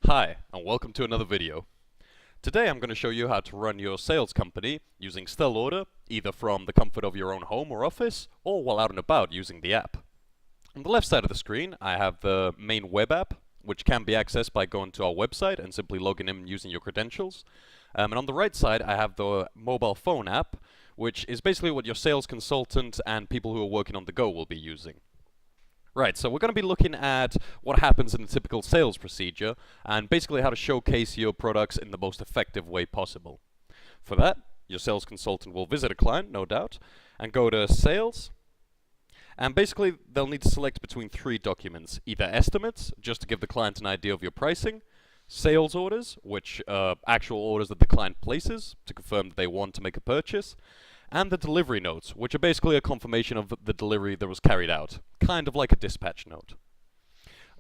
Hi, and welcome to another video. Today I'm going to show you how to run your sales company using STEL Order, either from the comfort of your own home or office, or while out and about using the app. On the left side of the screen, I have the main web app, which can be accessed by going to our website and simply logging in using your credentials. And on the right side, I have the mobile phone app, which is basically what your sales consultant and people who are working on the go will be using. Right, so we're going to be looking at what happens in a typical sales procedure and basically how to showcase your products in the most effective way possible. For that, your sales consultant will visit a client, no doubt, and go to Sales. And basically, they'll need to select between three documents, either estimates, just to give the client an idea of your pricing, sales orders, which are actual orders that the client places to confirm that they want to make a purchase, and the delivery notes, which are basically a confirmation of the delivery that was carried out, kind of like a dispatch note.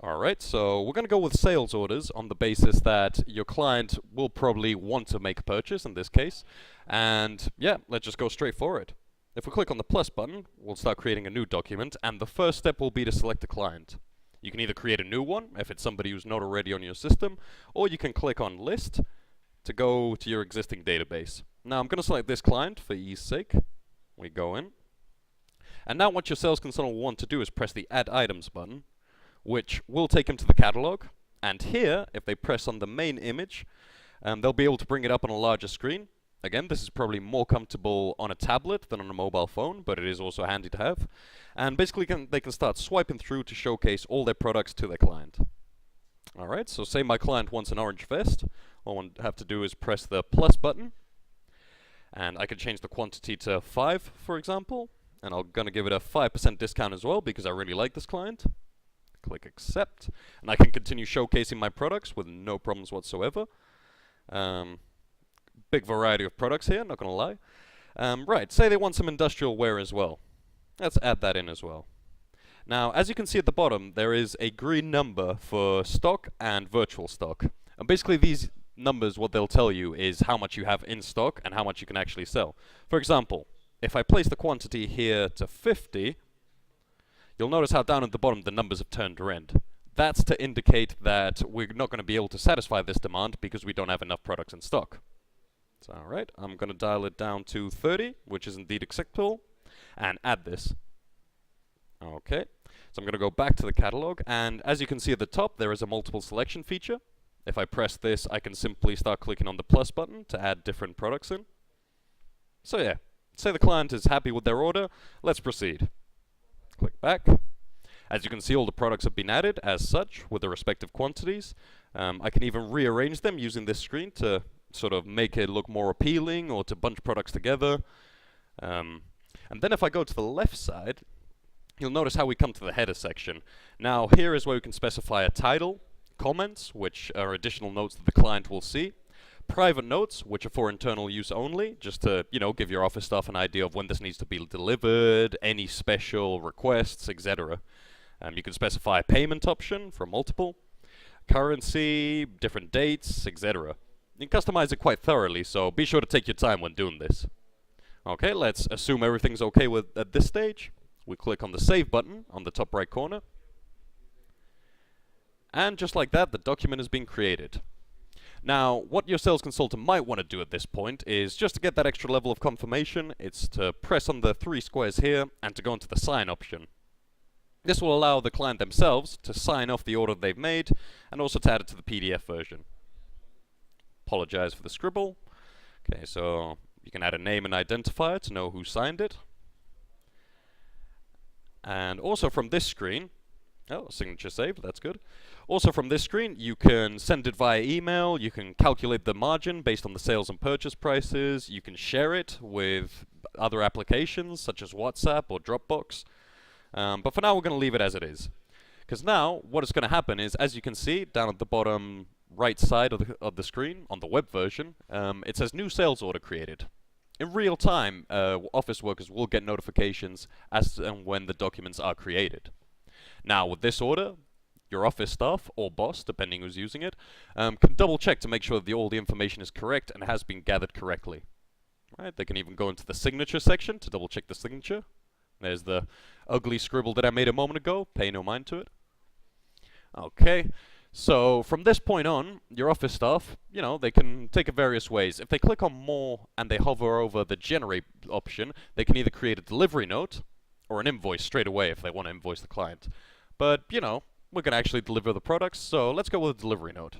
Alright, so we're going to go with sales orders on the basis that your client will probably want to make a purchase in this case, and yeah, let's just go straight for it. If we click on the plus button, we'll start creating a new document, and the first step will be to select a client. You can either create a new one, if it's somebody who's not already on your system, or you can click on List to go to your existing database. Now I'm going to select this client for ease sake. We go in. And now what your sales consultant will want to do is press the Add Items button, which will take them to the catalog. And here, if they press on the main image, they'll be able to bring it up on a larger screen. Again, this is probably more comfortable on a tablet than on a mobile phone, but it is also handy to have. And basically they can start swiping through to showcase all their products to their client. Alright, so say my client wants an orange vest. All I have to do is press the plus button. And I can change the quantity to 5, for example. And I'm going to give it a 5% discount as well because I really like this client. Click Accept. And I can continue showcasing my products with no problems whatsoever. Big variety of products here, not going to lie. Right, say they want some industrial wear as well. Let's add that in as well. Now, as you can see at the bottom, there is a green number for stock and virtual stock. And basically these numbers, what they'll tell you is how much you have in stock and how much you can actually sell. For example, if I place the quantity here to 50, you'll notice how down at the bottom the numbers have turned red. That's to indicate that we're not going to be able to satisfy this demand because we don't have enough products in stock. So, alright, I'm going to dial it down to 30, which is indeed acceptable, and add this. Okay, so I'm going to go back to the catalog, and as you can see at the top, there is a multiple selection feature. If I press this, I can simply start clicking on the plus button to add different products in. So yeah, say the client is happy with their order, let's proceed. Click back. As you can see, all the products have been added as such with the respective quantities. I can even rearrange them using this screen to sort of make it look more appealing or to bunch products together. And then if I go to the left side, you'll notice how we come to the header section. Now here is where we can specify a title, comments, which are additional notes that the client will see, private notes, which are for internal use only, just to, give your office staff an idea of when this needs to be delivered, any special requests, etc. You can specify a payment option for multiple, currency, different dates, etc. You can customize it quite thoroughly, so be sure to take your time when doing this. Okay, let's assume everything's okay at this stage. We click on the Save button on the top right corner. And just like that, the document has been created. Now, what your sales consultant might want to do at this point is just to get that extra level of confirmation, it's to press on the 3 squares here and to go into the Sign option. This will allow the client themselves to sign off the order they've made and also to add it to the PDF version. Apologize for the scribble. Okay, so you can add a name and identifier to know who signed it. And also from this screen, signature saved, that's good. Also from this screen, you can send it via email, you can calculate the margin based on the sales and purchase prices, you can share it with other applications such as WhatsApp or Dropbox. But for now, we're going to leave it as it is. Because now, what is going to happen is, as you can see, down at the bottom right side of the screen, on the web version, it says New Sales Order Created. In real time, office workers will get notifications as and when the documents are created. Now, with this order, your office staff, or boss, depending who's using it, can double check to make sure that all the information is correct and has been gathered correctly. Right? They can even go into the signature section to double check the signature. There's the ugly scribble that I made a moment ago. Pay no mind to it. Okay, So from this point on, your office staff, they can take it various ways. If they click on more and they hover over the generate option, they can either create a delivery note or an invoice straight away if they want to invoice the client. But, we're going to actually deliver the products, so let's go with a delivery note.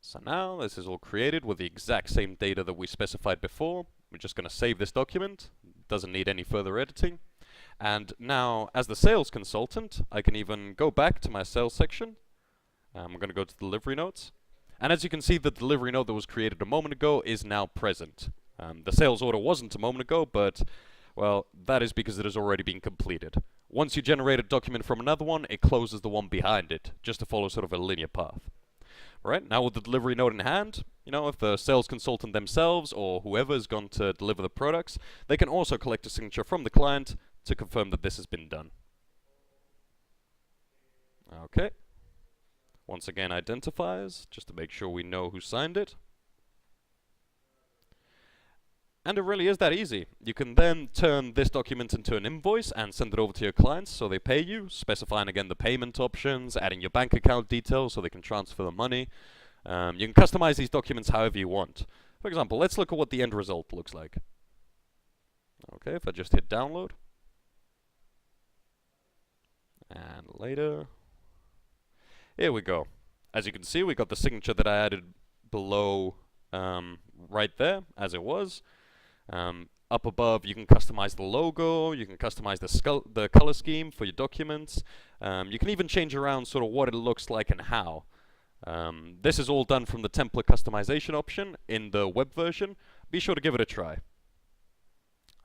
So now this is all created with the exact same data that we specified before. We're just going to save this document. It doesn't need any further editing. And now, as the sales consultant, I can even go back to my sales section. I'm going to go to delivery notes. And as you can see, the delivery note that was created a moment ago is now present. The sales order wasn't a moment ago, but, well, that is because it has already been completed. Once you generate a document from another one, it closes the one behind it, just to follow sort of a linear path. Right, now with the delivery note in hand, if the sales consultant themselves or whoever is going to deliver the products, they can also collect a signature from the client to confirm that this has been done. Okay. Once again, identifiers, just to make sure we know who signed it. And it really is that easy. You can then turn this document into an invoice and send it over to your clients so they pay you, specifying again the payment options, adding your bank account details so they can transfer the money. You can customize these documents however you want. For example, let's look at what the end result looks like. Okay, if I just hit download. And later. Here we go. As you can see, we got the signature that I added below right there, as it was. Up above, you can customize the logo, you can customize the color scheme for your documents. You can even change around sort of what it looks like and how. This is all done from the template customization option in the web version. Be sure to give it a try.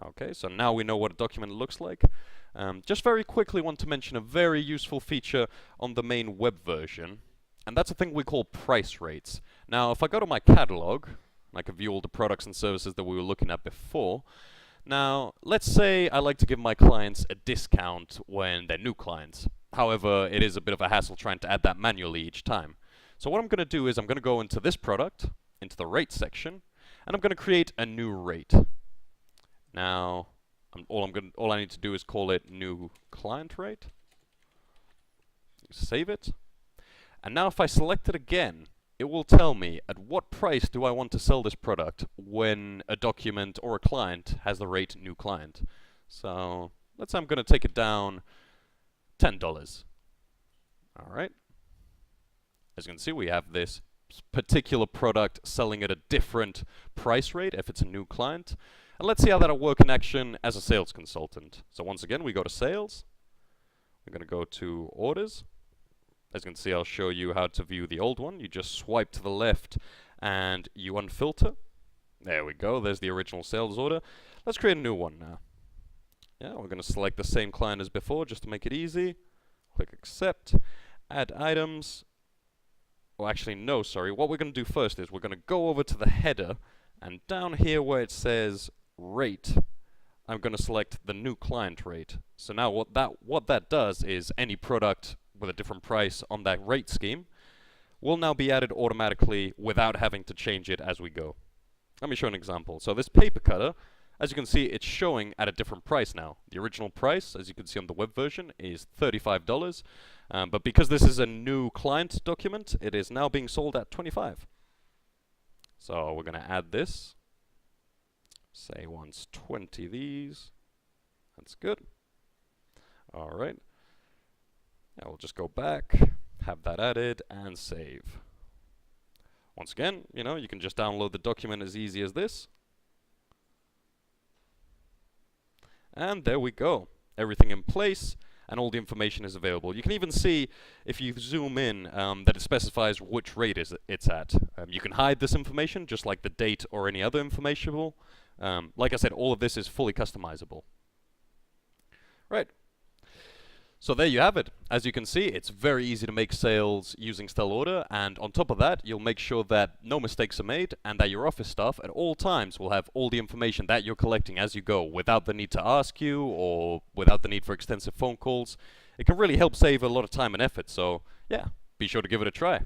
Okay, so now we know what a document looks like. Just very quickly want to mention a very useful feature on the main web version, and that's a thing we call price rates. Now, if I go to my catalog, I can view all the products and services that we were looking at before. Now, let's say I like to give my clients a discount when they're new clients. However, it is a bit of a hassle trying to add that manually each time. So what I'm going to do is I'm going to go into this product, into the rate section, and I'm going to create a new rate. Now, all I need to do is call it new client rate. Save it. And now if I select it again, it will tell me at what price do I want to sell this product when a document or a client has the rate new client. So let's say I'm going to take it down $10. All right. As you can see, we have this particular product selling at a different price rate if it's a new client. And let's see how that'll work in action as a sales consultant. So once again, we go to sales. We're going to go to orders. As you can see, I'll show you how to view the old one. You just swipe to the left and you unfilter. There we go. There's the original sales order. Let's create a new one now. Yeah, we're going to select the same client as before just to make it easy. Click accept. Add items. Well, actually, no, sorry. What we're going to do first is we're going to go over to the header, and down here where it says rate, I'm going to select the new client rate. So now what that does is any product with a different price on that rate scheme will now be added automatically without having to change it as we go. Let me show an example. So this paper cutter, as you can see, it's showing at a different price now. The original price, as you can see on the web version, is $35. But because this is a new client document, it is now being sold at $25. So we're going to add this. Say wants 20 of these. That's good. All right. Now we'll just go back, have that added, and save. Once again, you can just download the document as easy as this. And there we go. Everything in place, and all the information is available. You can even see, if you zoom in, that it specifies which rate it's at. You can hide this information, just like the date or any other information. Like I said, all of this is fully customizable. Right. So there you have it. As you can see, it's very easy to make sales using STEL Order, and on top of that, you'll make sure that no mistakes are made and that your office staff at all times will have all the information that you're collecting as you go without the need to ask you or without the need for extensive phone calls. It can really help save a lot of time and effort, so yeah, be sure to give it a try.